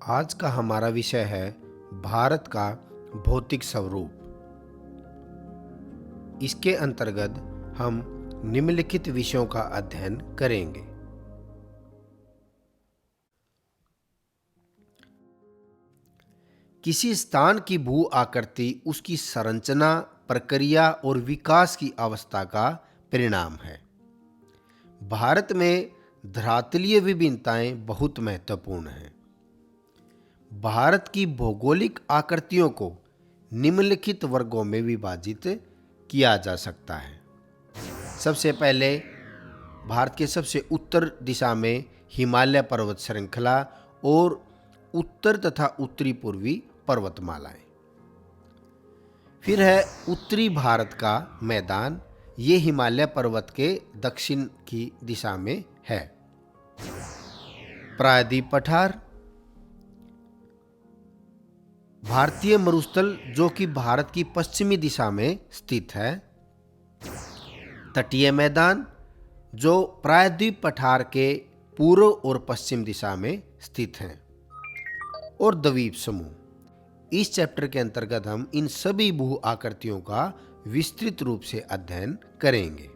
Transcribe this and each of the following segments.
आज का हमारा विषय है भारत का भौतिक स्वरूप। इसके अंतर्गत हम निम्नलिखित विषयों का अध्ययन करेंगे। किसी स्थान की भू आकृति उसकी संरचना, प्रक्रिया और विकास की अवस्था का परिणाम है। भारत में धरातलीय विभिन्नताएं बहुत महत्वपूर्ण हैं। भारत की भौगोलिक आकृतियों को निम्नलिखित वर्गों में विभाजित किया जा सकता है। सबसे पहले भारत के सबसे उत्तर दिशा में हिमालय पर्वत श्रृंखला और उत्तर तथा उत्तरी पूर्वी पर्वतमालाएं। फिर है उत्तरी भारत का मैदान, ये हिमालय पर्वत के दक्षिण की दिशा में है। प्रायद्वीप पठार, भारतीय मरुस्थल जो कि भारत की पश्चिमी दिशा में स्थित है। तटीय मैदान जो प्रायद्वीप पठार के पूर्व और पश्चिम दिशा में स्थित हैं। और द्वीप समूह। इस चैप्टर के अंतर्गत हम इन सभी भू आकृतियों का विस्तृत रूप से अध्ययन करेंगे।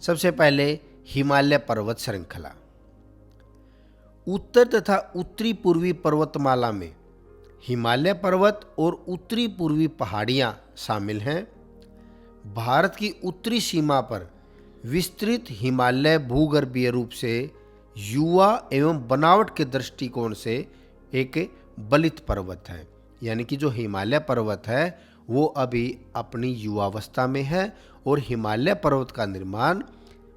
सबसे पहले हिमालय पर्वत श्रृंखला। उत्तर तथा उत्तरी पूर्वी पर्वतमाला में हिमालय पर्वत और उत्तरी पूर्वी पहाड़ियां शामिल हैं। भारत की उत्तरी सीमा पर विस्तृत हिमालय भूगर्भीय रूप से युवा एवं बनावट के दृष्टिकोण से एक बलित पर्वत है, यानी कि जो हिमालय पर्वत है वो अभी अपनी युवावस्था में है और हिमालय पर्वत का निर्माण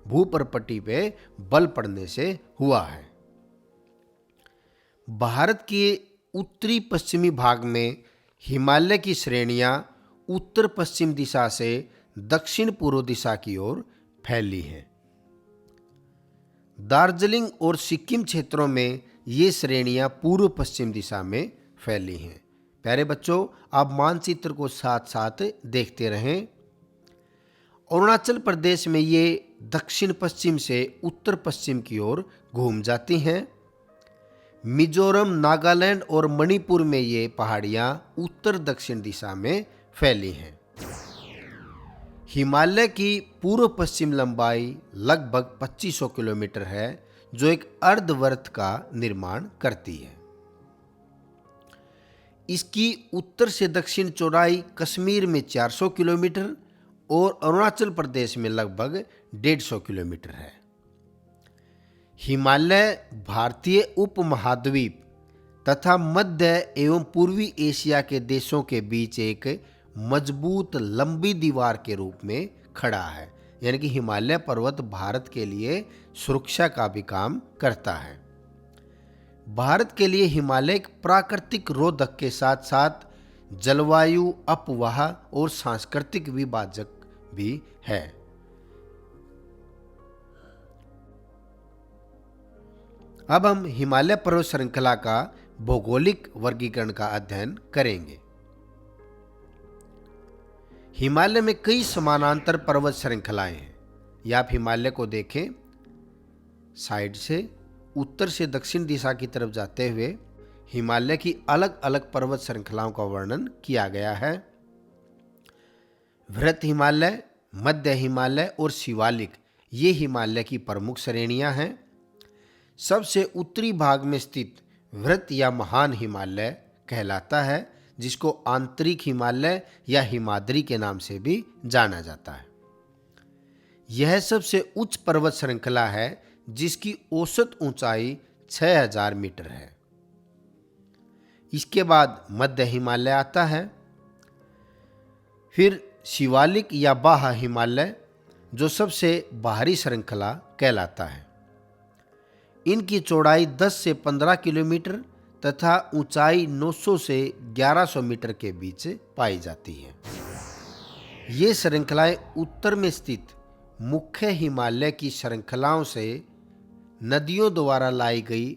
भूपर्पटी पे बल पड़ने से हुआ है। भारत के उत्तरी पश्चिमी भाग में हिमालय की श्रेणियां उत्तर पश्चिम दिशा से दक्षिण पूर्व दिशा की ओर फैली हैं। दार्जिलिंग और सिक्किम क्षेत्रों में ये श्रेणियां पूर्व पश्चिम दिशा में फैली हैं। प्यारे बच्चों, आप मानचित्र को साथ साथ देखते रहें। अरुणाचल प्रदेश में ये दक्षिण पश्चिम से उत्तर पश्चिम की ओर घूम जाती हैं। मिजोरम, नागालैंड और मणिपुर में ये पहाड़ियां उत्तर दक्षिण दिशा में फैली हैं। हिमालय की पूर्व पश्चिम लंबाई लगभग 2500 किलोमीटर है, जो एक अर्धवृत्त का निर्माण करती है। इसकी उत्तर से दक्षिण चौड़ाई कश्मीर में 400 किलोमीटर और अरुणाचल प्रदेश में लगभग 150 किलोमीटर है। हिमालय भारतीय उपमहाद्वीप तथा मध्य एवं पूर्वी एशिया के देशों के बीच एक मजबूत लंबी दीवार के रूप में खड़ा है, यानी कि हिमालय पर्वत भारत के लिए सुरक्षा का भी काम करता है। भारत के लिए हिमालय एक प्राकृतिक रोधक के साथ साथ जलवायु, अपवाह और सांस्कृतिक विभाजक भी है। अब हम हिमालय पर्वत श्रृंखला का भौगोलिक वर्गीकरण का अध्ययन करेंगे। हिमालय में कई समानांतर पर्वत श्रृंखलाएं हैं। या आप हिमालय को देखें, साइड से उत्तर से दक्षिण दिशा की तरफ जाते हुए हिमालय की अलग अलग पर्वत श्रृंखलाओं का वर्णन किया गया है। वृहत हिमालय, मध्य हिमालय और शिवालिक ये हिमालय की प्रमुख श्रेणियां हैं। सबसे उत्तरी भाग में स्थित वृहत या महान हिमालय कहलाता है, जिसको आंतरिक हिमालय या हिमाद्री के नाम से भी जाना जाता है। यह सबसे उच्च पर्वत श्रृंखला है जिसकी औसत ऊंचाई 6000 मीटर है। इसके बाद मध्य हिमालय आता है। फिर शिवालिक या बाह्य हिमालय जो सबसे बाहरी श्रृंखला कहलाता है। इनकी चौड़ाई 10 से 15 किलोमीटर तथा ऊंचाई 900 से 1100 मीटर के बीच पाई जाती है। ये श्रृंखलाएं उत्तर में स्थित मुख्य हिमालय की श्रृंखलाओं से नदियों द्वारा लाई गई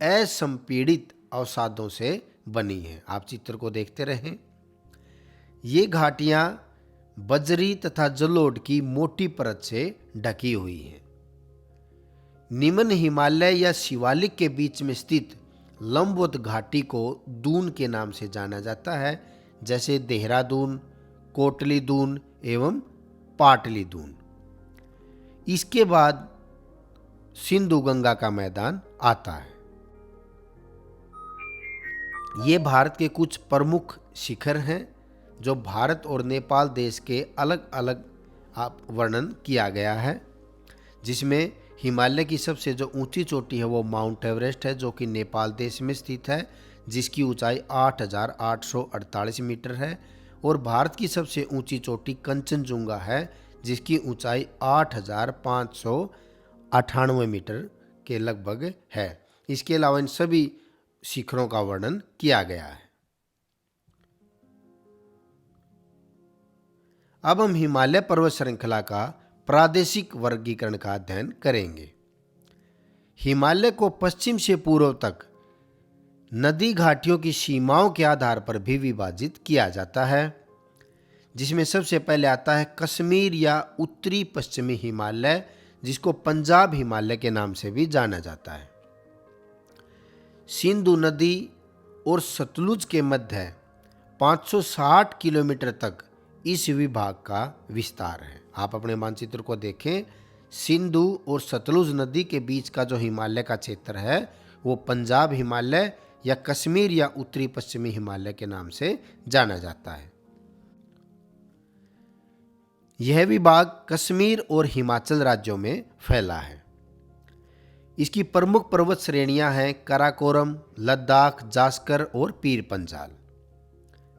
असंपीड़ित अवसादों से बनी हैं। आप चित्र को देखते रहें। ये घाटियां बजरी तथा जलोढ़ की मोटी परत से ढकी हुई हैं। निम्न हिमालय या शिवालिक के बीच में स्थित लंबवत घाटी को दून के नाम से जाना जाता है, जैसे देहरादून, कोटली दून एवं पाटली दून। इसके बाद सिंधु गंगा का मैदान आता है। ये भारत के कुछ प्रमुख शिखर हैं जो भारत और नेपाल देश के अलग अलग वर्णन किया गया है, जिसमें हिमालय की सबसे जो ऊंची चोटी है वो माउंट एवरेस्ट है, जो कि नेपाल देश में स्थित है, जिसकी ऊंचाई 8,848 मीटर है। और भारत की सबसे ऊंची चोटी कंचनजुंगा है, जिसकी ऊंचाई 8,598 मीटर के लगभग है। इसके अलावा इन सभी शिखरों का वर्णन किया गया है। अब हम हिमालय पर्वत श्रृंखला का प्रादेशिक वर्गीकरण का अध्ययन करेंगे। हिमालय को पश्चिम से पूर्व तक नदी घाटियों की सीमाओं के आधार पर भी विभाजित किया जाता है, जिसमें सबसे पहले आता है कश्मीर या उत्तरी पश्चिमी हिमालय, जिसको पंजाब हिमालय के नाम से भी जाना जाता है। सिंधु नदी और सतलुज के मध्य 560 किलोमीटर तक इस विभाग का विस्तार है। आप अपने मानचित्र को देखें, सिंधु और सतलुज नदी के बीच का जो हिमालय का क्षेत्र है वो पंजाब हिमालय या कश्मीर या उत्तरी पश्चिमी हिमालय के नाम से जाना जाता है। यह विभाग कश्मीर और हिमाचल राज्यों में फैला है। इसकी प्रमुख पर्वत श्रेणियां हैं काराकोरम, लद्दाख, जास्कर और पीर पंजाल।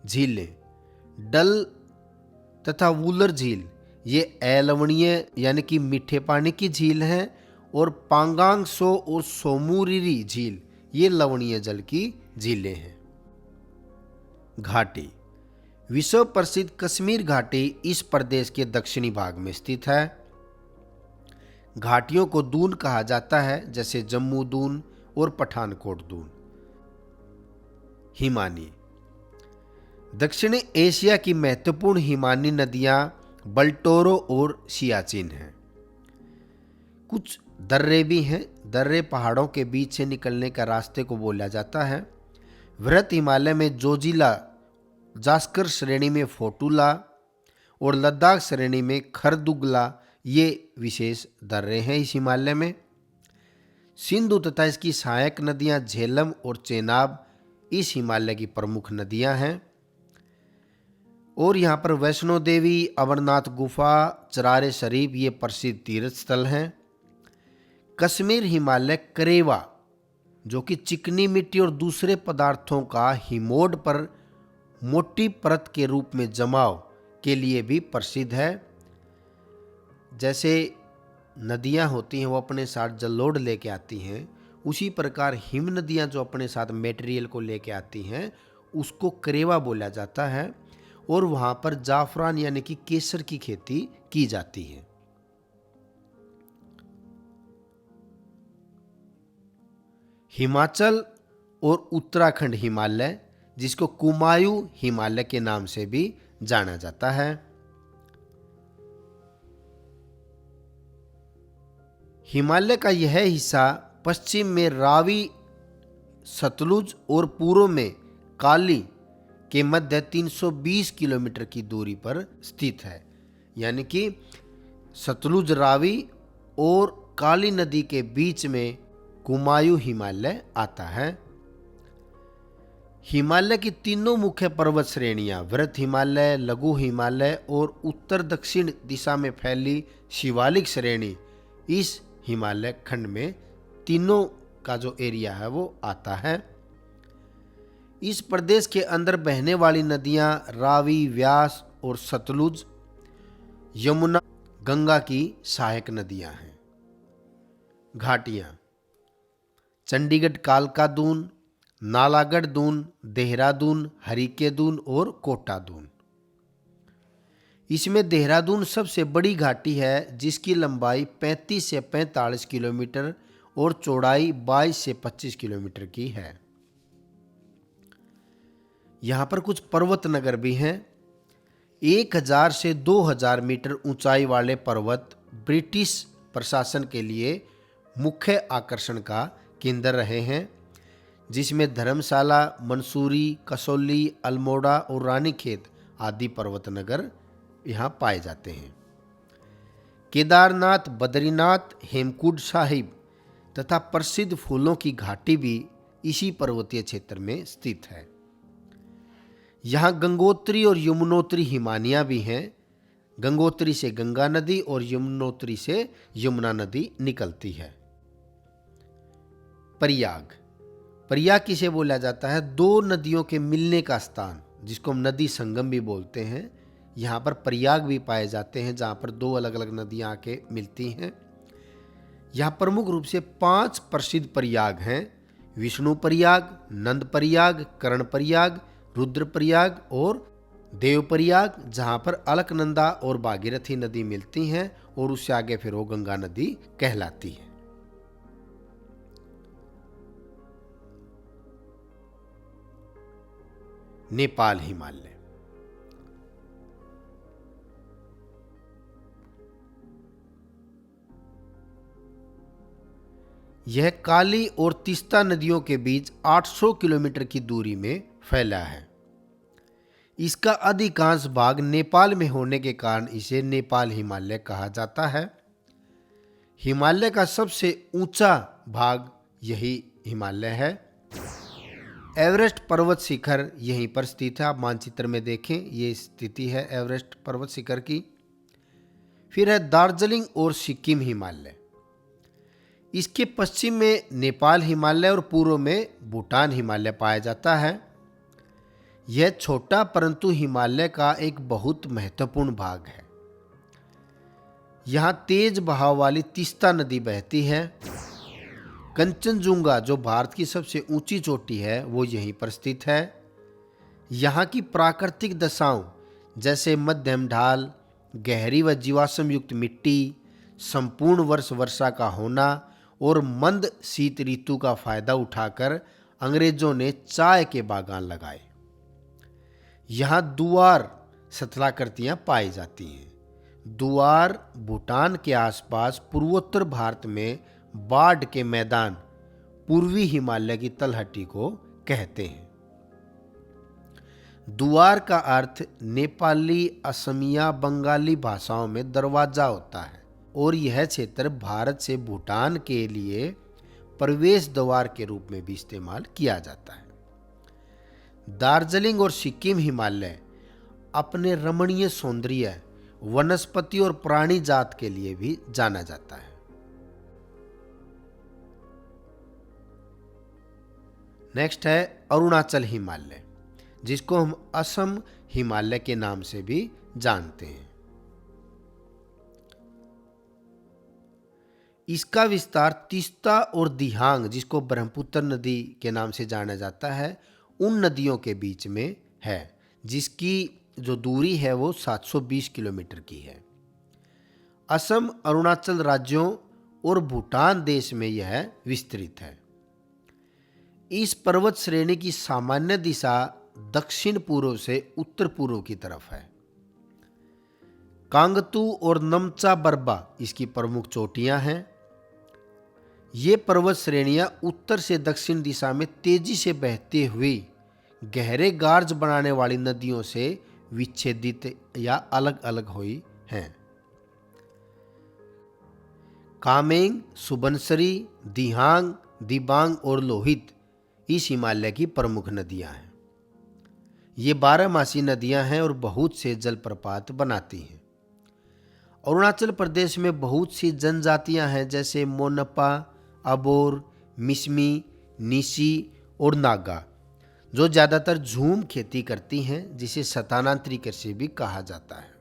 झीलें डल तथा वुलर झील ये अलवणीय यानी कि मीठे पानी की झील हैं, और पांगांग सो और सोमुरिरी झील ये लवणीय जल की झीलें हैं। घाटी विश्व प्रसिद्ध कश्मीर घाटी इस प्रदेश के दक्षिणी भाग में स्थित है। घाटियों को दून कहा जाता है, जैसे जम्मू दून और पठानकोट दून। हिमानी दक्षिणी एशिया की महत्वपूर्ण हिमानी नदियां बल्टोरो और सियाचिन हैं। कुछ दर्रे भी हैं। दर्रे पहाड़ों के बीच से निकलने का रास्ते को बोला जाता है। वृहत हिमालय में जोजिला, जास्कर श्रेणी में फोटुला और लद्दाख श्रेणी में खरदुगला ये विशेष दर्रे हैं इस हिमालय में। सिंधु तथा इसकी सहायक नदियां झेलम और चेनाब इस हिमालय की प्रमुख नदियां हैं। और यहाँ पर वैष्णो देवी, अमरनाथ गुफा, चरारे शरीफ ये प्रसिद्ध तीर्थ स्थल हैं। कश्मीर हिमालय करेवा, जो कि चिकनी मिट्टी और दूसरे पदार्थों का हिमोड पर मोटी परत के रूप में जमाव के लिए भी प्रसिद्ध है। जैसे नदियाँ होती हैं वो अपने साथ जलोढ़ लेके आती हैं, उसी प्रकार हिम नदियाँ जो अपने साथ मेटेरियल को लेके आती हैं उसको करेवा बोला जाता है। और वहाँ पर जाफरान यानी कि केसर की खेती की जाती है। हिमाचल और उत्तराखंड हिमालय, जिसको कुमायूं हिमालय के नाम से भी जाना जाता है। हिमालय का यह हिस्सा पश्चिम में रावी, सतलुज और पूर्व में काली के मध्य 320 किलोमीटर की दूरी पर स्थित है। यानी कि सतलुज, रावी और काली नदी के बीच में कुमायूं हिमालय आता है। हिमालय की तीनों मुख्य पर्वत श्रेणियां वृहत हिमालय, लघु हिमालय और उत्तर दक्षिण दिशा में फैली शिवालिक श्रेणी इस हिमालय खंड में तीनों का जो एरिया है वो आता है। इस प्रदेश के अंदर बहने वाली नदियां रावी, व्यास और सतलुज, यमुना, गंगा की सहायक नदियां हैं। घाटियां चंडीगढ़ कालका दून, नालागढ़ दून, देहरादून, हरिके दून और कोटा दून। इसमें देहरादून सबसे बड़ी घाटी है, जिसकी लंबाई 35 से 45 किलोमीटर और चौड़ाई 22 से 25 किलोमीटर की है। यहाँ पर कुछ पर्वत नगर भी हैं। 1000 से 2000 मीटर ऊंचाई वाले पर्वत ब्रिटिश प्रशासन के लिए मुख्य आकर्षण का केंद्र रहे हैं, जिसमें धर्मशाला, मंसूरी, कसौली, अल्मोड़ा और रानीखेत आदि पर्वत नगर यहाँ पाए जाते हैं। केदारनाथ, बद्रीनाथ, हेमकूट साहिब तथा प्रसिद्ध फूलों की घाटी भी इसी पर्वतीय क्षेत्र में स्थित है। यहाँ गंगोत्री और यमुनोत्री हिमानियाँ भी हैं। गंगोत्री से गंगा नदी और यमुनोत्री से यमुना नदी निकलती है। प्रयाग, प्रयाग किसे बोला जाता है? दो नदियों के मिलने का स्थान, जिसको हम नदी संगम भी बोलते हैं। यहाँ पर प्रयाग भी पाए जाते हैं, जहाँ पर दो अलग अलग नदियाँ आके मिलती हैं। यहाँ प्रमुख रूप से 5 प्रसिद्ध प्रयाग हैं: विष्णु प्रयाग, नंद प्रयाग, कर्ण प्रयाग, रुद्र प्रयाग और देव प्रयाग, जहाँ पर अलकनंदा और भागीरथी नदी मिलती हैं और उससे आगे फिर वो गंगा नदी कहलाती है। नेपाल हिमालय, यह काली और तीस्ता नदियों के बीच 800 किलोमीटर की दूरी में फैला है। इसका अधिकांश भाग नेपाल में होने के कारण इसे नेपाल हिमालय कहा जाता है। हिमालय का सबसे ऊंचा भाग यही हिमालय है। एवरेस्ट पर्वत शिखर यहीं पर स्थित है। आप मानचित्र में देखें, ये स्थिति है एवरेस्ट पर्वत शिखर की। फिर है दार्जिलिंग और सिक्किम हिमालय। इसके पश्चिम में नेपाल हिमालय और पूर्व में भूटान हिमालय पाया जाता है। यह छोटा परंतु हिमालय का एक बहुत महत्वपूर्ण भाग है। यहाँ तेज बहाव वाली तीस्ता नदी बहती है। कंचनजुंगा, जो भारत की सबसे ऊंची चोटी है, वो यहीं पर स्थित है। यहाँ की प्राकृतिक दशाओं जैसे मध्यम ढाल, गहरी व जीवाश्म युक्त मिट्टी, संपूर्ण वर्ष वर्षा का होना और मंद शीत ऋतु का फायदा उठाकर अंग्रेजों ने चाय के बागान लगाए। यहाँ दुआर स्थलाकृतियाँ पाई जाती हैं। दुआर भूटान के आसपास पूर्वोत्तर भारत में बाढ़ के मैदान पूर्वी हिमालय की तलहटी को कहते हैं। दुआर का अर्थ नेपाली, असमिया, बंगाली भाषाओं में दरवाजा होता है और यह क्षेत्र भारत से भूटान के लिए प्रवेश द्वार के रूप में भी इस्तेमाल किया जाता है। दार्जिलिंग और सिक्किम हिमालय अपने रमणीय सौंदर्य, वनस्पति और प्राणी जात के लिए भी जाना जाता है। नेक्स्ट है अरुणाचल हिमालय, जिसको हम असम हिमालय के नाम से भी जानते हैं। इसका विस्तार तीस्ता और दिहांग, जिसको ब्रह्मपुत्र नदी के नाम से जाना जाता है, उन नदियों के बीच में है, जिसकी जो दूरी है वो 720 किलोमीटर की है। असम, अरुणाचल राज्यों और भूटान देश में यह विस्तृत है। इस पर्वत श्रेणी की सामान्य दिशा दक्षिण पूर्व से उत्तर पूर्व की तरफ है। कांगतू और नमचा बरबा इसकी प्रमुख चोटियां हैं। ये पर्वत श्रेणियां उत्तर से दक्षिण दिशा में तेजी से बहती हुई गहरे गार्ज बनाने वाली नदियों से विच्छेदित या अलग अलग हुई हैं। कामेंग, सुबनसिरी, दिहांग, दिबांग और लोहित इस हिमालय की प्रमुख नदियां हैं। ये 12मासी नदियां हैं और बहुत से जलप्रपात बनाती हैं। अरुणाचल प्रदेश में बहुत सी जनजातियां हैं, जैसे मोनपा, अबोर, मिसमी, निसी और नागा, जो ज़्यादातर झूम खेती करती हैं, जिसे शतानांतरी कृषि भी कहा जाता है।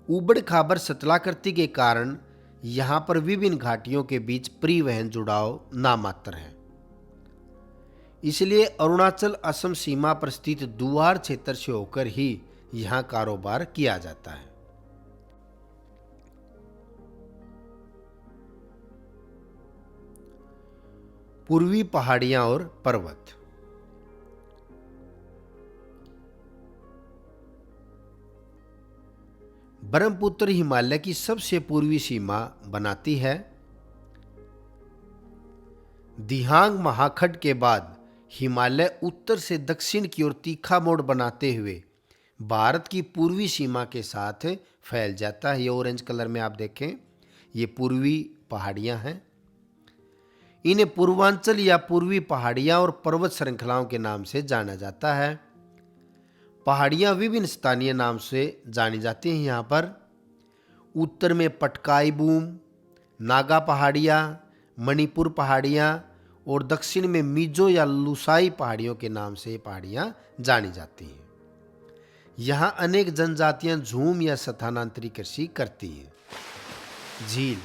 ऊबड़ खाबड़ स्थलाकृति के कारण यहाँ पर विभिन्न घाटियों के बीच परिवहन जुड़ाव नामात्र है। इसलिए अरुणाचल असम सीमा पर स्थित दुआर क्षेत्र से होकर ही यहाँ कारोबार किया जाता है। पूर्वी पहाड़ियां और पर्वत। ब्रह्मपुत्र हिमालय की सबसे पूर्वी सीमा बनाती है। दिहांग महाखंड के बाद हिमालय उत्तर से दक्षिण की ओर तीखा मोड़ बनाते हुए भारत की पूर्वी सीमा के साथ फैल जाता है। ये ऑरेंज कलर में आप देखें, ये पूर्वी पहाड़ियां हैं। इन्हें पूर्वांचल या पूर्वी पहाड़ियां और पर्वत श्रृंखलाओं के नाम से जाना जाता है। पहाड़ियां विभिन्न स्थानीय नाम से जानी जाती हैं। यहाँ पर उत्तर में पटकाई बूम, नागा पहाड़ियाँ, मणिपुर पहाड़ियाँ और दक्षिण में मिजो या लुसाई पहाड़ियों के नाम से ये पहाड़ियाँ जानी जाती हैं। यहाँ अनेक जनजातियाँ झूम या स्थानांतरी कृषि करती हैं। झील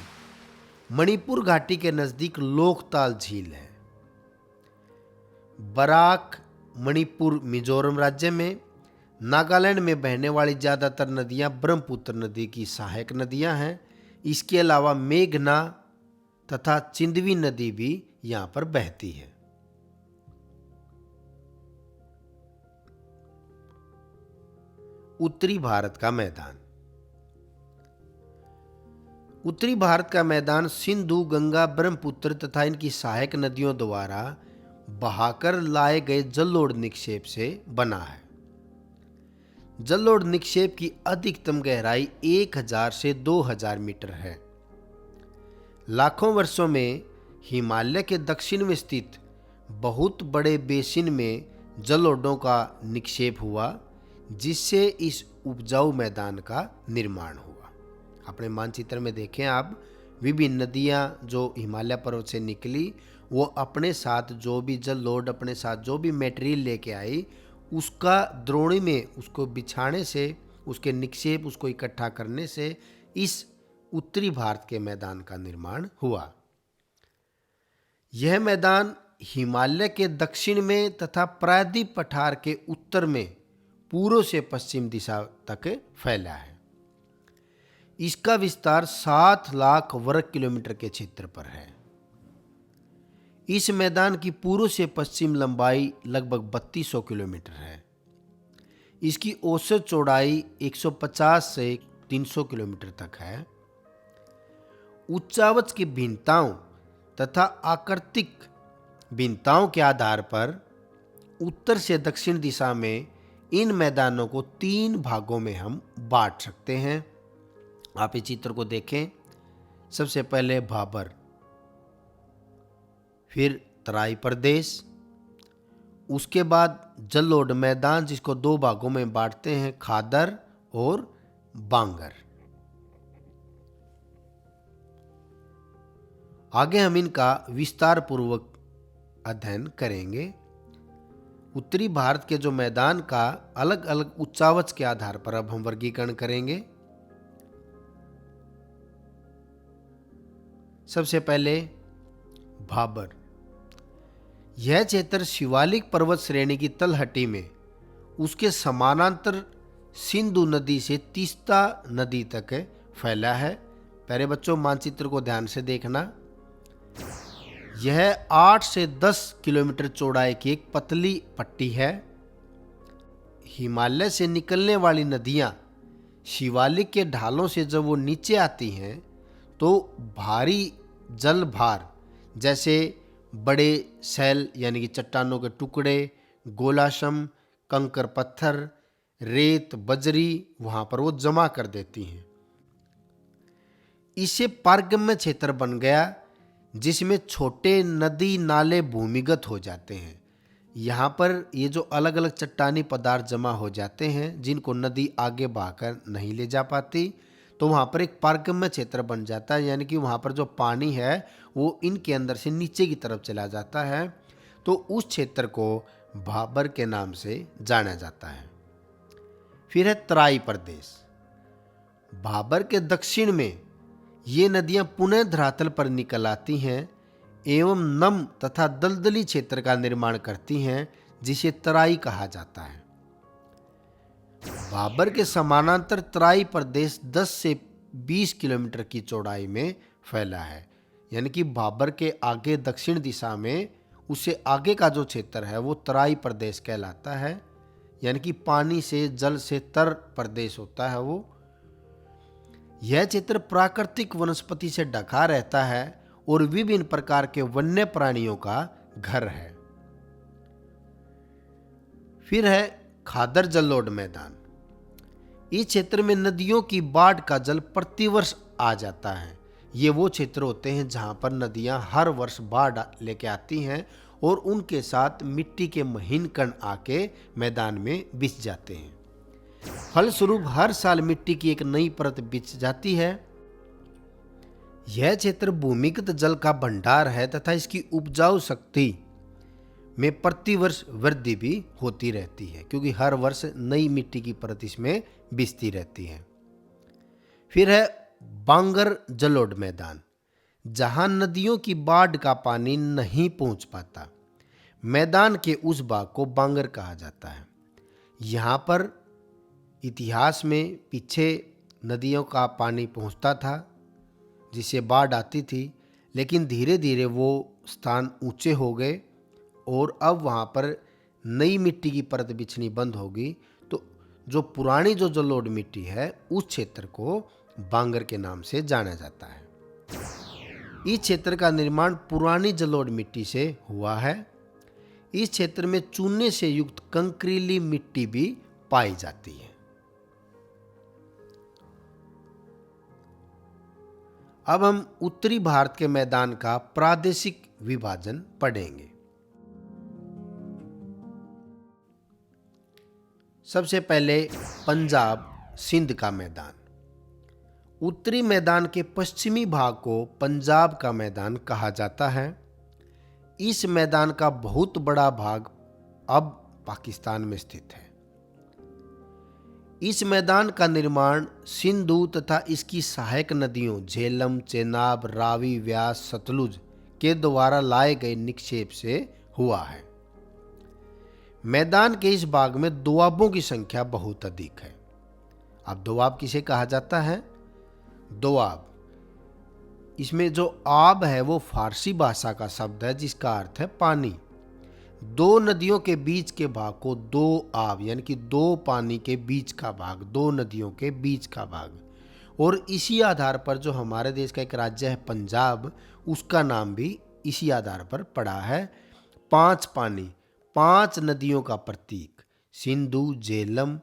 मणिपुर घाटी के नजदीक लोकताल झील है। बराक मणिपुर मिजोरम राज्य में। नागालैंड में बहने वाली ज़्यादातर नदियाँ ब्रह्मपुत्र नदी की सहायक नदियाँ हैं। इसके अलावा मेघना तथा चिंदवी नदी भी यहाँ पर बहती है। उत्तरी भारत का मैदान। उत्तरी भारत का मैदान सिंधु, गंगा, ब्रह्मपुत्र तथा इनकी सहायक नदियों द्वारा बहाकर लाए गए जलोढ़ निक्षेप से बना है। जलोढ़ निक्षेप की अधिकतम गहराई 1000 से 2000 मीटर है। लाखों वर्षों में हिमालय के दक्षिण में स्थित बहुत बड़े बेसिन में जलोढ़ों का निक्षेप हुआ, जिससे इस उपजाऊ मैदान का निर्माण हुआ। अपने मानचित्र में देखें आप, विभिन्न नदियां जो हिमालय पर्वत से निकली, वो अपने साथ जो भी जलोढ़, अपने साथ जो भी मटेरियल लेके आई, उसका द्रोणी में उसको बिछाने से, उसके निक्षेप, उसको इकट्ठा करने से इस उत्तरी भारत के मैदान का निर्माण हुआ। यह मैदान हिमालय के दक्षिण में तथा प्रायद्वीप पठार के उत्तर में पूर्व से पश्चिम दिशा तक फैला है। इसका विस्तार 7 लाख वर्ग किलोमीटर के क्षेत्र पर है। इस मैदान की पूर्व से पश्चिम लंबाई लगभग 3200 किलोमीटर है। इसकी औसत चौड़ाई 150 से 300 किलोमीटर तक है। उच्चावच की भिन्नताओं तथा आकृतिक भिन्नताओं के आधार पर उत्तर से दक्षिण दिशा में इन मैदानों को 3 भागों में हम बांट सकते हैं। आप इस चित्र को देखें। सबसे पहले भाबर, फिर तराई प्रदेश, उसके बाद जलोढ़ मैदान जिसको 2 भागों में बांटते हैं, खादर और बांगर। आगे हम इनका विस्तार पूर्वक अध्ययन करेंगे। उत्तरी भारत के जो मैदान का अलग अलग उच्चावच के आधार पर अब हम वर्गीकरण करेंगे। सबसे पहले भाबर। यह क्षेत्र शिवालिक पर्वत श्रेणी की तलहटी में उसके समानांतर सिंधु नदी से तीस्ता नदी तक फैला है। प्यारे बच्चों, मानचित्र को ध्यान से देखना। यह 8 से 10 किलोमीटर चौड़ाई की एक पतली पट्टी है। हिमालय से निकलने वाली नदियां शिवालिक के ढालों से जब वो नीचे आती हैं तो भारी जल भार जैसे बड़े सैल यानी कि चट्टानों के टुकड़े, गोलाशम, कंकर पत्थर, रेत, बजरी वहां पर वो जमा कर देती हैं। इससे पारगम्य क्षेत्र बन गया जिसमें छोटे नदी नाले भूमिगत हो जाते हैं। यहाँ पर ये जो अलग अलग चट्टानी पदार्थ जमा हो जाते हैं जिनको नदी आगे बहाकर नहीं ले जा पाती, तो वहाँ पर एक पारगम्य क्षेत्र बन जाता है, यानी कि वहाँ पर जो पानी है वो इनके अंदर से नीचे की तरफ चला जाता है। तो उस क्षेत्र को भाबर के नाम से जाना जाता है। फिर है तराई प्रदेश। भाबर के दक्षिण में ये नदियां पुनः धरातल पर निकल आती हैं एवं नम तथा दलदली क्षेत्र का निर्माण करती हैं, जिसे तराई कहा जाता है। भाबर के समानांतर तराई प्रदेश 10 से 20 किलोमीटर की चौड़ाई में फैला है, यानी कि भाबर के आगे दक्षिण दिशा में उससे आगे का जो क्षेत्र है वो तराई प्रदेश कहलाता है, यानी कि पानी से, जल से तर प्रदेश होता है वो। यह क्षेत्र प्राकृतिक वनस्पति से ढका रहता है और विभिन्न प्रकार के वन्य प्राणियों का घर है। फिर है खादर जलोढ़ मैदान। इस क्षेत्र में नदियों की बाढ़ का जल प्रतिवर्ष आ जाता है। ये वो क्षेत्र होते हैं जहां पर नदियां हर वर्ष बाढ़ लेके आती हैं और उनके साथ मिट्टी के महीन कण आके मैदान में बिछ जाते हैं। फलस्वरूप हर साल मिट्टी की एक नई परत बिछ जाती है। यह क्षेत्र भूमिगत जल का भंडार है तथा इसकी उपजाऊ शक्ति में प्रतिवर्ष वृद्धि भी होती रहती है, क्योंकि हर वर्ष नई मिट्टी की परत इसमें बिछती रहती है। फिर है बांगर जलोढ़ मैदान, जहां नदियों की बाढ़ का पानी नहीं पहुंच पाता। मैदान के उस भाग को बांगर कहा जाता है। यहाँ पर इतिहास में पीछे नदियों का पानी पहुँचता था जिससे बाढ़ आती थी, लेकिन धीरे धीरे वो स्थान ऊंचे हो गए और अब वहाँ पर नई मिट्टी की परत बिछनी बंद होगी। तो जो पुरानी जो जलोढ़ मिट्टी है उस क्षेत्र को बांगर के नाम से जाना जाता है। इस क्षेत्र का निर्माण पुरानी जलोढ़ मिट्टी से हुआ है। इस क्षेत्र में चूने से युक्त कंकरीली मिट्टी भी पाई जाती है। अब हम उत्तरी भारत के मैदान का प्रादेशिक विभाजन पढ़ेंगे। सबसे पहले पंजाब सिंध का मैदान। उत्तरी मैदान के पश्चिमी भाग को पंजाब का मैदान कहा जाता है। इस मैदान का बहुत बड़ा भाग अब पाकिस्तान में स्थित है। इस मैदान का निर्माण सिंधु तथा इसकी सहायक नदियों झेलम, चेनाब, रावी, व्यास, सतलुज के द्वारा लाए गए निक्षेप से हुआ है। मैदान के इस भाग में दोआबों की संख्या बहुत अधिक है। अब दोआब किसे कहा जाता है? दोआब, इसमें जो आब है वो फारसी भाषा का शब्द है जिसका अर्थ है पानी। दो नदियों के बीच के भाग को दो आब यानी कि दो पानी के बीच का भाग, दो नदियों के बीच का भाग। और इसी आधार पर जो हमारे देश का एक राज्य है पंजाब, उसका नाम भी इसी आधार पर पड़ा है। पांच पानी, पांच नदियों का प्रतीक सिंधु, झेलम,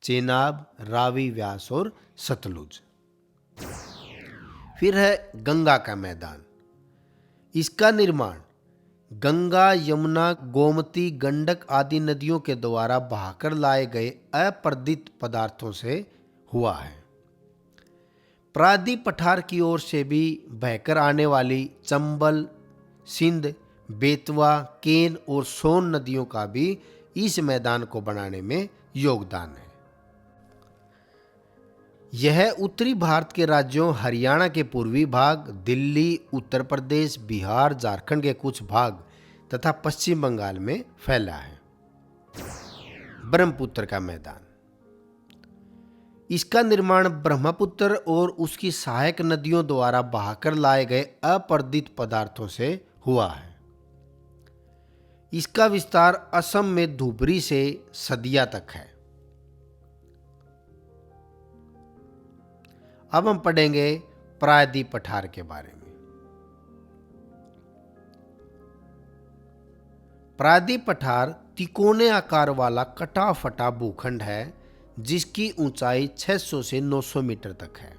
चेनाब, रावी, व्यास और सतलुज। फिर है गंगा का मैदान। इसका निर्माण गंगा, यमुना, गोमती, गंडक आदि नदियों के द्वारा बहाकर लाए गए अपर्दित पदार्थों से हुआ है। प्रायद्वीप पठार की ओर से भी बहकर आने वाली चंबल, सिंध, बेतवा, केन और सोन नदियों का भी इस मैदान को बनाने में योगदान है। यह उत्तरी भारत के राज्यों हरियाणा के पूर्वी भाग, दिल्ली, उत्तर प्रदेश, बिहार, झारखंड के कुछ भाग तथा पश्चिम बंगाल में फैला है। ब्रह्मपुत्र का मैदान। इसका निर्माण ब्रह्मपुत्र और उसकी सहायक नदियों द्वारा बहाकर लाए गए अपर्दित पदार्थों से हुआ है। इसका विस्तार असम में धुबरी से सदिया तक है। अब हम पढ़ेंगे प्रायद्वीप पठार के बारे में। प्रायद्वीप पठार तिकोने आकार वाला कटा फटा भूखंड है जिसकी ऊंचाई 600 से 900 मीटर तक है।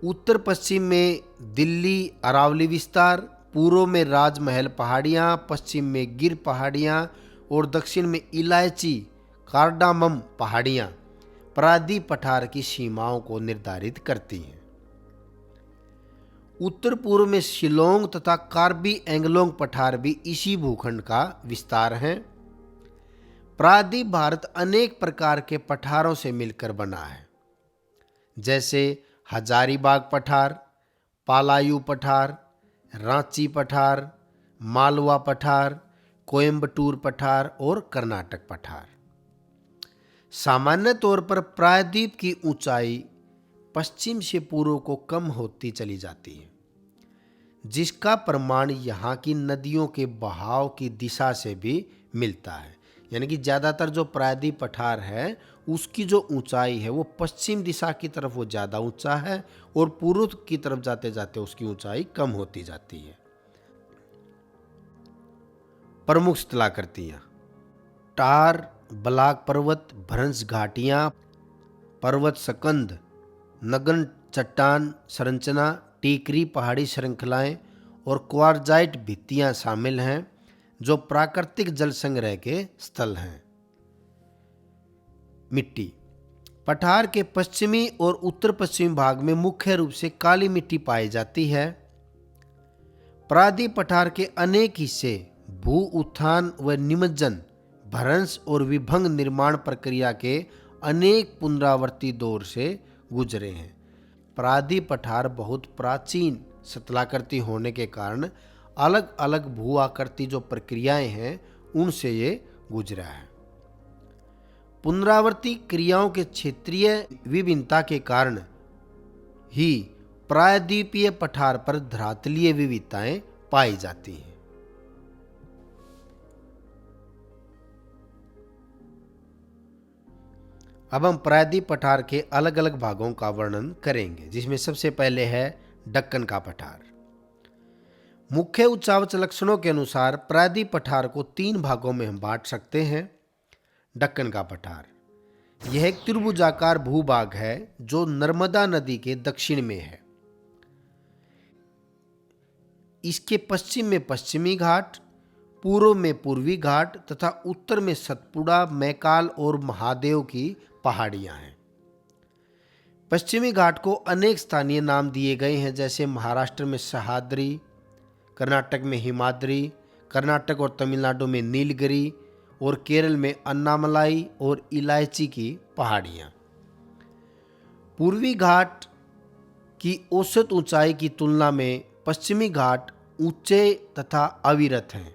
उत्तर पश्चिम में दिल्ली अरावली विस्तार, पूर्व में राजमहल पहाड़ियाँ, पश्चिम में गिर पहाड़ियाँ और दक्षिण में इलायची कार्डामम पहाड़ियाँ प्रायद्वीप पठार की सीमाओं को निर्धारित करती हैं। उत्तर पूर्व में शिलोंग तथा कार्बी एंगलोंग पठार भी इसी भूखंड का विस्तार हैं। प्रायद्वीप भारत अनेक प्रकार के पठारों से मिलकर बना है, जैसे हजारीबाग पठार, पालायू पठार, रांची पठार, मालवा पठार, कोयम्बटूर पठार और कर्नाटक पठार। सामान्य तौर पर प्रायद्वीप की ऊंचाई पश्चिम से पूर्व को कम होती चली जाती है, जिसका प्रमाण यहाँ की नदियों के बहाव की दिशा से भी मिलता है। यानी कि ज़्यादातर जो प्रायद्वीप पठार है उसकी जो ऊंचाई है वो पश्चिम दिशा की तरफ वो ज़्यादा ऊंचा है और पूर्व की तरफ जाते जाते उसकी ऊंचाई कम होती जाती है। प्रमुख स्थलाकृतियाँ: टार, बलाक पर्वत, भ्रंश घाटियाँ, पर्वत स्कंद, नगन चट्टान संरचना, टीकरी पहाड़ी श्रृंखलाएं और क्वार्जाइट भित्तियां शामिल हैं जो प्राकृतिक जल संग्रह के स्थल हैं। मिट्टी: पठार के पश्चिमी और उत्तर पश्चिमी भाग में मुख्य रूप से काली मिट्टी पाई जाती है। प्रायद्वीप पठार के अनेक हिस्से भू उत्थान व निमज्जन, भ्रंश और विभंग निर्माण प्रक्रिया के अनेक पुनरावर्ती दौर से गुजरे हैं। प्रायद्वीप पठार बहुत प्राचीन स्थलाकृति होने के कारण अलग अलग भू आकृति जो प्रक्रियाएं हैं उनसे ये गुजरा है। पुनरावर्ती क्रियाओं के क्षेत्रीय विभिन्नता के कारण ही प्रायद्वीपीय पठार पर धरातलीय विविधताएं पाई जाती हैं। अब हम प्रायद्वीप पठार के अलग अलग भागों का वर्णन करेंगे, जिसमें सबसे पहले है दक्कन का पठार। मुख्य उच्चावच लक्षणों के अनुसार प्रायद्वीप पठार को 3 भागों में हम बांट सकते हैं। दक्कन का पठार यह एक त्रिभुजाकार भूभाग है जो नर्मदा नदी के दक्षिण में है। इसके पश्चिम में पश्चिमी घाट, पूर्व में पूर्वी घाट तथा उत्तर में सतपुड़ा, मैकाल और महादेव की पहाड़ियां हैं। पश्चिमी घाट को अनेक स्थानीय नाम दिए गए हैं, जैसे महाराष्ट्र में सह्याद्री, कर्नाटक में हिमाद्री, कर्नाटक और तमिलनाडु में नीलगिरी और केरल में अन्नामलाई और इलायची की पहाड़ियां। पूर्वी घाट की औसत ऊंचाई की तुलना में पश्चिमी घाट ऊंचे तथा अविरत हैं।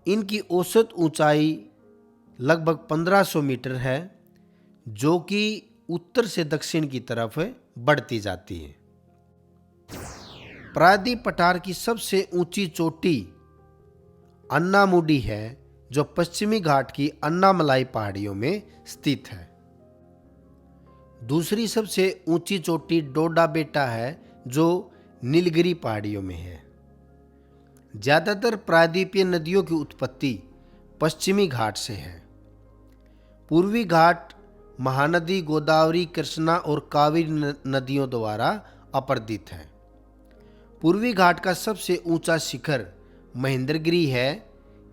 इनकी औसत ऊंचाई लगभग 1500 मीटर है, जो कि उत्तर से दक्षिण की तरफ बढ़ती जाती है। प्रायद्वीप पठार की सबसे ऊंची चोटी अन्नामुडी है, जो पश्चिमी घाट की अन्नामलाई पहाड़ियों में स्थित है। दूसरी सबसे ऊंची चोटी डोडा बेटा है, जो नीलगिरी पहाड़ियों में है। ज्यादातर प्रायद्वीपीय नदियों की उत्पत्ति पश्चिमी घाट से है। पूर्वी घाट महानदी गोदावरी, कृष्णा और कावेरी नदियों द्वारा अपर्दित है। पूर्वी घाट का सबसे ऊंचा शिखर महेंद्रगिरी है।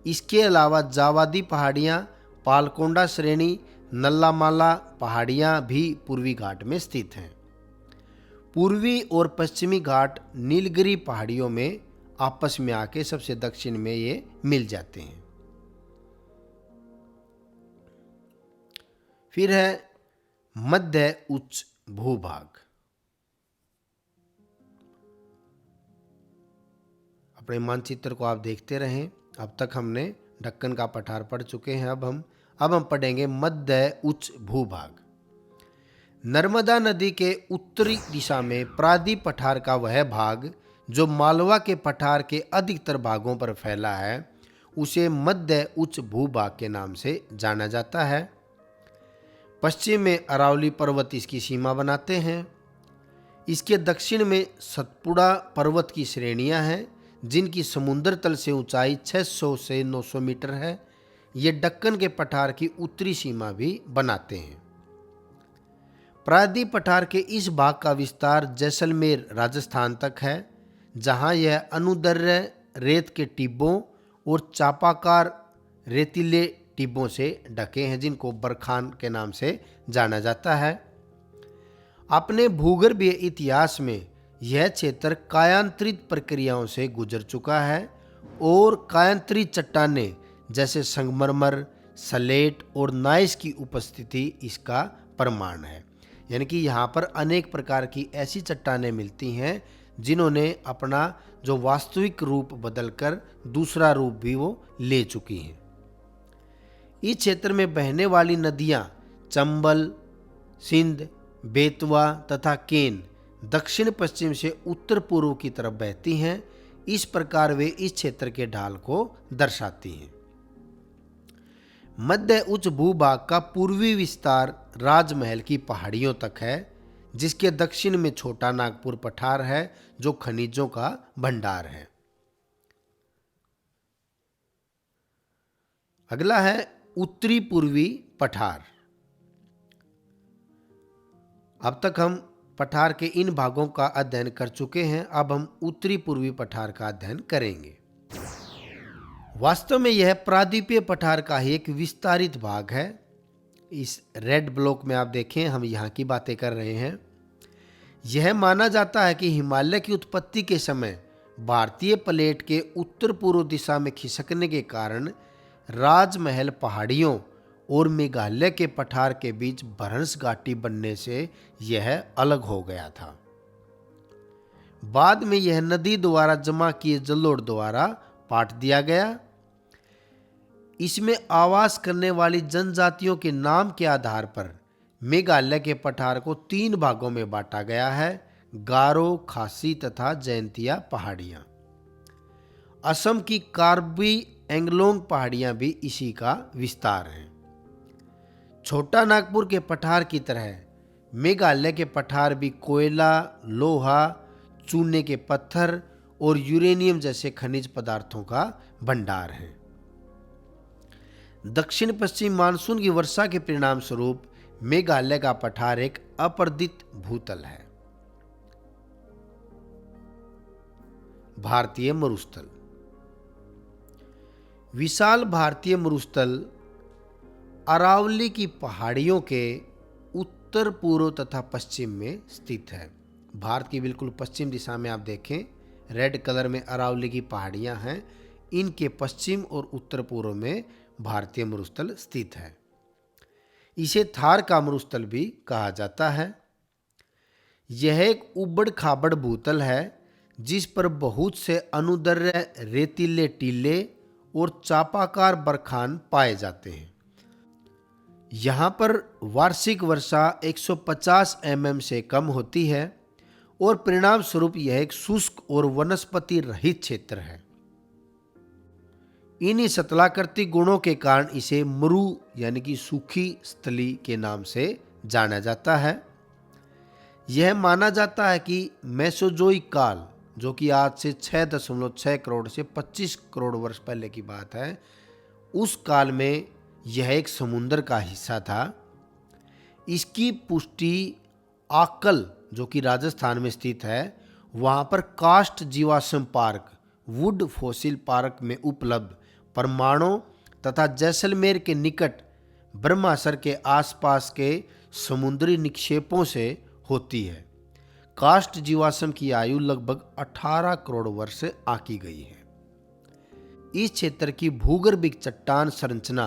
इसके अलावा जावादी पहाड़ियाँ, पालकोंडा श्रेणी, नल्लामाला पहाड़ियाँ भी पूर्वी घाट में स्थित हैं। पूर्वी और पश्चिमी घाट नीलगिरी पहाड़ियों में आपस में आके सबसे दक्षिण में ये मिल जाते हैं। फिर है मध्य उच्च भूभाग। अपने मानचित्र को आप देखते रहें। अब तक हमने दक्कन का पठार पढ़ चुके हैं। अब हम पढ़ेंगे मध्य उच्च भूभाग। नर्मदा नदी के उत्तरी दिशा में प्रायद्वीप पठार का वह भाग जो मालवा के पठार के अधिकतर भागों पर फैला है, उसे मध्य उच्च भूभाग के नाम से जाना जाता है। पश्चिम में अरावली पर्वत इसकी सीमा बनाते हैं। इसके दक्षिण में सतपुड़ा पर्वत की श्रेणियां हैं, जिनकी समुद्र तल से ऊंचाई 600 से 900 मीटर है। ये दक्कन के पठार की उत्तरी सीमा भी बनाते हैं। प्रायद्वीप पठार के इस भाग का विस्तार जैसलमेर राजस्थान तक है, जहां यह अनुदैर्ध्य रेत के टिब्बों और चापाकार रेतीले टिब्बों से ढके हैं, जिनको बरखान के नाम से जाना जाता है। अपने भूगर्भीय इतिहास में यह क्षेत्र कायांतरित प्रक्रियाओं से गुजर चुका है और कायांतरित चट्टानें जैसे संगमरमर, सलेट और नाइस की उपस्थिति इसका प्रमाण है। यानी कि यहाँ पर अनेक प्रकार की ऐसी चट्टानें मिलती हैं जिन्होंने अपना जो वास्तविक रूप बदलकर दूसरा रूप भी वो ले चुकी हैं। इस क्षेत्र में बहने वाली नदियाँ चंबल, सिंध, बेतवा तथा केन दक्षिण पश्चिम से उत्तर पूर्व की तरफ बहती हैं। इस प्रकार वे इस क्षेत्र के ढाल को दर्शाती हैं। मध्य उच्च भूभाग का पूर्वी विस्तार राजमहल की पहाड़ियों तक है, जिसके दक्षिण में छोटा नागपुर पठार है जो खनिजों का भंडार है। अगला है उत्तरी पूर्वी पठार। अब तक हम पठार के इन भागों का अध्ययन कर चुके हैं, अब हम उत्तरी पूर्वी पठार का अध्ययन करेंगे। वास्तव में यह प्रायद्वीपीय पठार का ही एक विस्तारित भाग है। इस रेड ब्लॉक में आप देखें, हम यहाँ की बातें कर रहे हैं। यह माना जाता है कि हिमालय की उत्पत्ति के समय भारतीय प्लेट के उत्तर पूर्व दिशा में खिसकने के कारण राजमहल पहाड़ियों और मेघालय के पठार के बीच भ्रंश घाटी बनने से यह अलग हो गया था। बाद में यह नदी द्वारा जमा किए जलोढ़ द्वारा पाट दिया गया। इसमें आवास करने वाली जनजातियों के नाम के आधार पर मेघालय के पठार को 3 भागों में बांटा गया है: गारो, खासी तथा जयंतिया पहाड़ियां। असम की कार्बी एंगलोंग पहाड़ियां भी इसी का विस्तार हैं। छोटा नागपुर के पठार की तरह मेघालय के पठार भी कोयला, लोहा, चूने के पत्थर और यूरेनियम जैसे खनिज पदार्थों का भंडार है। दक्षिण पश्चिम मानसून की वर्षा के परिणाम स्वरूप मेघालय का पठार एक अपर्दित भूतल है। भारतीय मरुस्थल। विशाल भारतीय मरुस्थल अरावली की पहाड़ियों के उत्तर पूर्व तथा पश्चिम में स्थित है। भारत की बिल्कुल पश्चिम दिशा में आप देखें, रेड कलर में अरावली की पहाड़ियां हैं। इनके पश्चिम और उत्तर पूर्व में भारतीय मरुस्थल स्थित है। इसे थार का मरुस्थल भी कहा जाता है। यह एक उबड़ खाबड़ भूतल है जिस पर बहुत से अनुदैर्ध्य रेतीले टीले और चापाकार बरखान पाए जाते हैं। यहाँ पर वार्षिक वर्षा 150 mm से कम होती है और परिणाम स्वरूप यह एक शुष्क और वनस्पति रहित क्षेत्र है। इन्हीं सतलाकृति गुणों के कारण इसे मरु यानी कि सूखी स्थली के नाम से जाना जाता है। यह माना जाता है कि मेसोजोइक काल, जो कि आज से 6.6 करोड़ से 25 करोड़ वर्ष पहले की बात है, उस काल में यह एक समुद्र का हिस्सा था। इसकी पुष्टि आकल, जो कि राजस्थान में स्थित है, वहाँ पर कास्ट जीवाश्म पार्क, वुड फॉसिल पार्क में उपलब्ध परमाणु तथा जैसलमेर के निकट ब्रह्मासर के आसपास के समुद्री निक्षेपों से होती है। कास्ट जीवाश्म की आयु लगभग 18 करोड़ वर्ष आकी गई है। इस क्षेत्र की भूगर्भिक चट्टान संरचना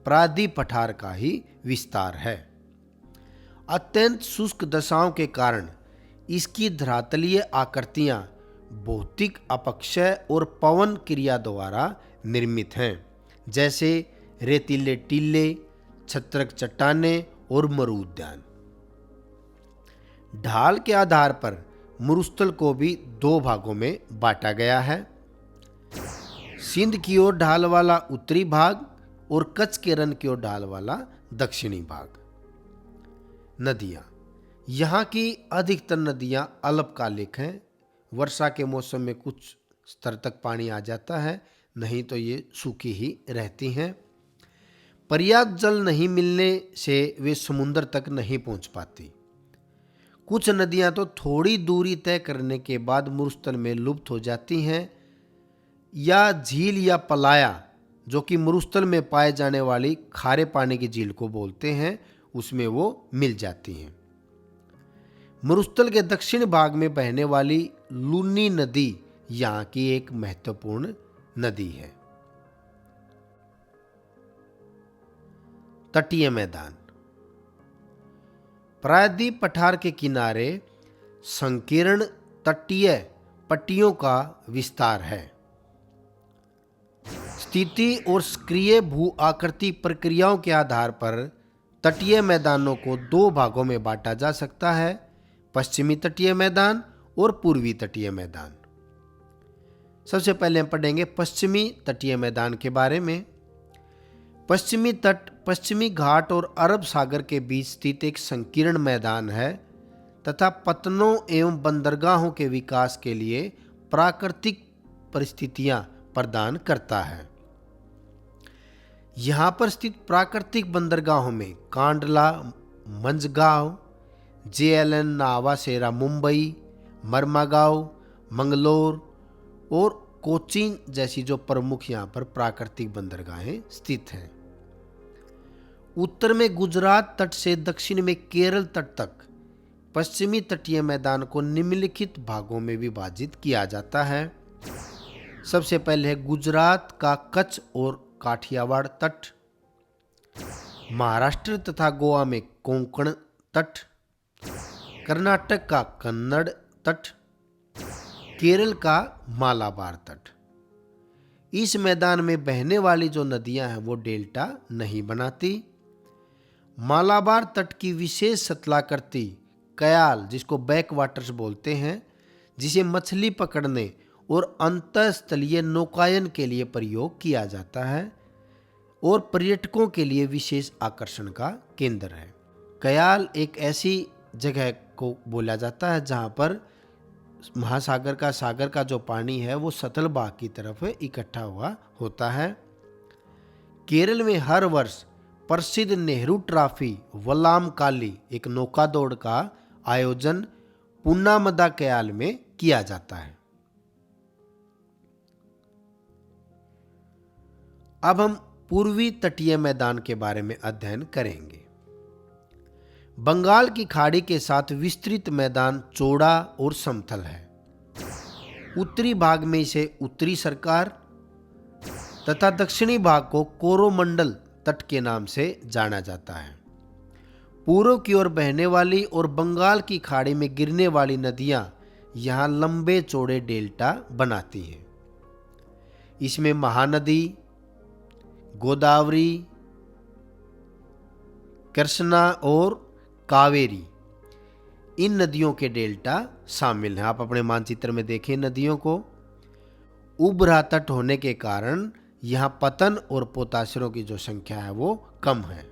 प्रायद्वीप पठार का ही विस्तार है। अत्यंत शुष्क दशाओं के कारण इसकी धरातलीय आकृतियां भौतिक अपक्षय और पवन क्रिया द्वारा निर्मित हैं, जैसे रेतीले टीले, छत्रक चट्टानें और मरु उद्यान। ढाल के आधार पर मरुस्थल को भी 2 भागों में बांटा गया है: सिंध की ओर ढाल वाला उत्तरी भाग और कच्छ के रण की ओर ढाल वाला दक्षिणी भाग। नदियां। यहाँ की अधिकतर नदियां अल्पकालिक हैं। वर्षा के मौसम में कुछ स्तर तक पानी आ जाता है, नहीं तो ये सूखी ही रहती हैं। पर्याप्त जल नहीं मिलने से वे समुद्र तक नहीं पहुंच पाती। कुछ नदियां तो थोड़ी दूरी तय करने के बाद मरुस्थल में लुप्त हो जाती हैं, या झील या पलाया, जो कि मरुस्थल में पाए जाने वाली खारे पानी की झील को बोलते हैं, उसमें वो मिल जाती हैं। मरुस्थल के दक्षिण भाग में बहने वाली लूनी नदी यहाँ की एक महत्वपूर्ण नदी है। तटीय मैदान। प्रायद्वीप पठार के किनारे संकीर्ण तटीय पट्टियों का विस्तार है। स्थिति और सक्रिय भू आकृति प्रक्रियाओं के आधार पर तटीय मैदानों को 2 भागों में बांटा जा सकता है: पश्चिमी तटीय मैदान और पूर्वी तटीय मैदान। सबसे पहले हम पढ़ेंगे पश्चिमी तटीय मैदान के बारे में। पश्चिमी तट पश्चिमी घाट और अरब सागर के बीच स्थित एक संकीर्ण मैदान है तथा पत्तनों एवं बंदरगाहों के विकास के लिए प्राकृतिक परिस्थितियां प्रदान करता है। यहाँ पर स्थित प्राकृतिक बंदरगाहों में कांडला, मंझगांव, जेएलएन नावासेरा मुंबई, मरमागांव, मंगलोर और कोचीन जैसी जो प्रमुख यहाँ पर प्राकृतिक बंदरगाहें स्थित हैं। उत्तर में गुजरात तट से दक्षिण में केरल तट तक पश्चिमी तटीय मैदान को निम्नलिखित भागों में विभाजित किया जाता है। सबसे पहले है गुजरात का कच्छ और काठियावाड़ तट, महाराष्ट्र तथा गोवा में कोंकण तट, कर्नाटक का कन्नड़ तट, केरल का मालाबार तट। इस मैदान में बहने वाली जो नदियां हैं वो डेल्टा नहीं बनाती। मालाबार तट की विशेष सतलाकृति कयाल, जिसको बैक वाटर्स बोलते हैं, जिसे मछली पकड़ने और अंतःस्थलीय नौकायन के लिए प्रयोग किया जाता है और पर्यटकों के लिए विशेष आकर्षण का केंद्र है। कयाल एक ऐसी जगह को बोला जाता है जहां पर महासागर का सागर का जो पानी है वो सतल भाग की तरफ इकट्ठा हुआ होता है। केरल में हर वर्ष प्रसिद्ध नेहरू ट्रॉफी वल्लाम काली एक नौका दौड़ का आयोजन पुन्नामदा कयाल में किया जाता है। अब हम पूर्वी तटीय मैदान के बारे में अध्ययन करेंगे। बंगाल की खाड़ी के साथ विस्तृत मैदान चौड़ा और समतल है। उत्तरी भाग में इसे उत्तरी सरकार तथा दक्षिणी भाग को कोरोमंडल तट के नाम से जाना जाता है। पूर्व की ओर बहने वाली और बंगाल की खाड़ी में गिरने वाली नदियां यहां लंबे चौड़े डेल्टा बनाती हैं। इसमें महानदी, गोदावरी, कृष्णा और कावेरी इन नदियों के डेल्टा शामिल हैं। आप अपने मानचित्र में देखें नदियों को। उभरा तट होने के कारण यहां पतन और पोताश्रों की जो संख्या है वो कम है।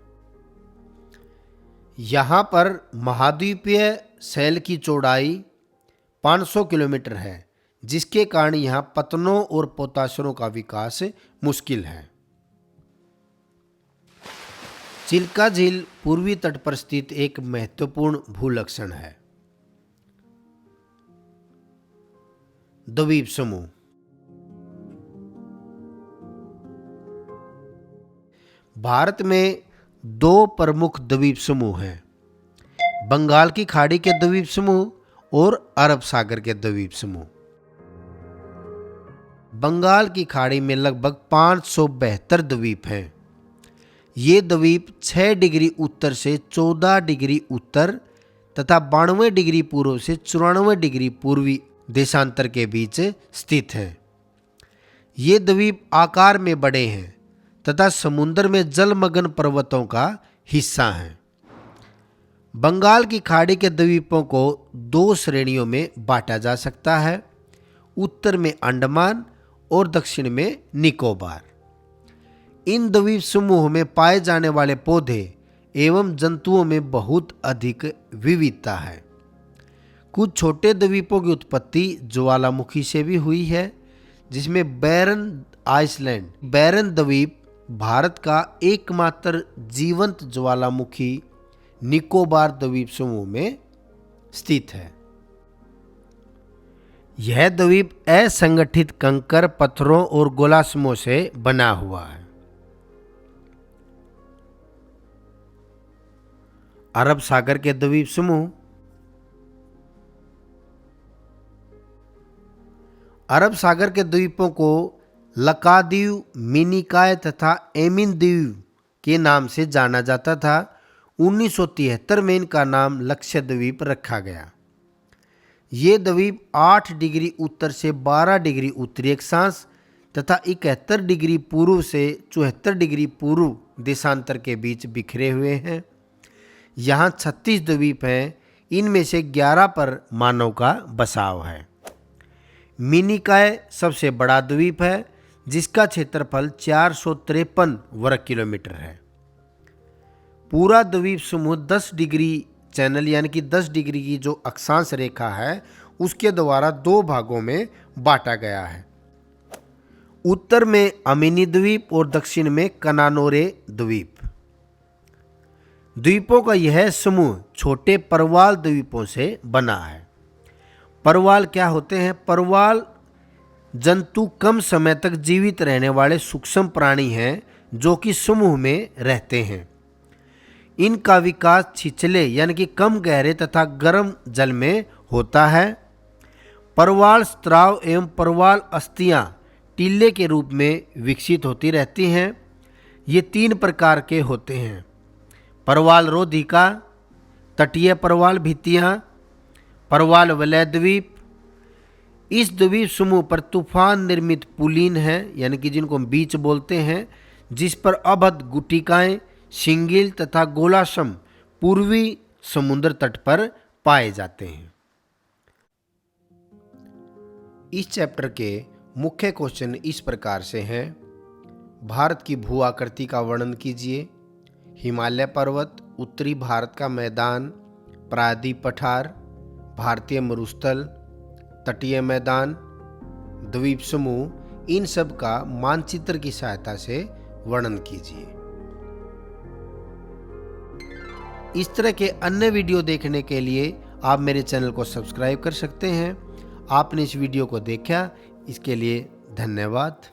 यहां पर महाद्वीपीय शैल की चौड़ाई 500 किलोमीटर है, जिसके कारण यहां पतनों और पोताश्रों का विकास मुश्किल है। चिल्का झील पूर्वी तट पर स्थित एक महत्वपूर्ण भूलक्षण है। द्वीप समूह। भारत में दो प्रमुख द्वीप समूह हैं, बंगाल की खाड़ी के द्वीप समूह और अरब सागर के द्वीप समूह। बंगाल की खाड़ी में लगभग 572 द्वीप हैं। ये द्वीप 6 डिग्री उत्तर से 14 डिग्री उत्तर तथा 92 डिग्री पूर्व से 94 डिग्री पूर्वी देशांतर के बीच स्थित हैं। ये द्वीप आकार में बड़े हैं तथा समुद्र में जलमग्न पर्वतों का हिस्सा हैं। बंगाल की खाड़ी के द्वीपों को 2 श्रेणियों में बांटा जा सकता है, उत्तर में अंडमान और दक्षिण में निकोबार। इन द्वीप समूह में पाए जाने वाले पौधे एवं जंतुओं में बहुत अधिक विविधता है। कुछ छोटे द्वीपों की उत्पत्ति ज्वालामुखी से भी हुई है, जिसमें बैरन द्वीप भारत का एकमात्र जीवंत ज्वालामुखी निकोबार द्वीप समूह में स्थित है। यह द्वीप असंगठित कंकर, पत्थरों और गोलाश्मों से बना हुआ है। अरब सागर के द्वीप समूह। अरब सागर के द्वीपों को लकाद्वीप, मिनिकॉय तथा एमिन द्वीप के नाम से जाना जाता था। 1973 में इनका नाम लक्षद्वीप रखा गया। ये द्वीप 8 डिग्री उत्तर से 12 डिग्री उत्तरी अक्षांश तथा 71 डिग्री पूर्व से 74 डिग्री पूर्व देशांतर के बीच बिखरे हुए हैं। यहाँ 36 द्वीप हैं, इनमें से 11 पर मानव का बसाव है। मिनिकॉय सबसे बड़ा द्वीप है, जिसका क्षेत्रफल 453 वर्ग किलोमीटर है। पूरा द्वीप समूह 10 डिग्री चैनल यानी कि 10 डिग्री की जो अक्षांश रेखा है उसके द्वारा दो भागों में बांटा गया है। उत्तर में अमिनी द्वीप और दक्षिण में कनानोरे द्वीप। द्वीपों का यह समूह छोटे परवाल द्वीपों से बना है। परवाल क्या होते हैं? परवाल जंतु कम समय तक जीवित रहने वाले सूक्ष्म प्राणी हैं जो कि समूह में रहते हैं। इनका विकास छिछले यानी कि कम गहरे तथा गर्म जल में होता है। परवाल स्त्राव एवं परवाल अस्थियां टीले के रूप में विकसित होती रहती हैं। ये 3 प्रकार के होते हैं: परवाल रोधिका, तटीय परवाल भित्तियां, परवाल वलय द्वीप। इस द्वीप समूह पर तूफान निर्मित पुलीन है यानी कि जिनको हम बीच बोलते हैं, जिस पर अभद्र गुटिकाएं, शिंगिल तथा गोलासम पूर्वी समुद्र तट पर पाए जाते हैं। इस चैप्टर के मुख्य क्वेश्चन इस प्रकार से हैं: भारत की भू आकृति का वर्णन कीजिए। हिमालय पर्वत, उत्तरी भारत का मैदान, प्रायद्वीप पठार, भारतीय मरुस्थल, तटीय मैदान, द्वीप समूह, इन सब का मानचित्र की सहायता से वर्णन कीजिए। इस तरह के अन्य वीडियो देखने के लिए आप मेरे चैनल को सब्सक्राइब कर सकते हैं। आपने इस वीडियो को देखा, इसके लिए धन्यवाद।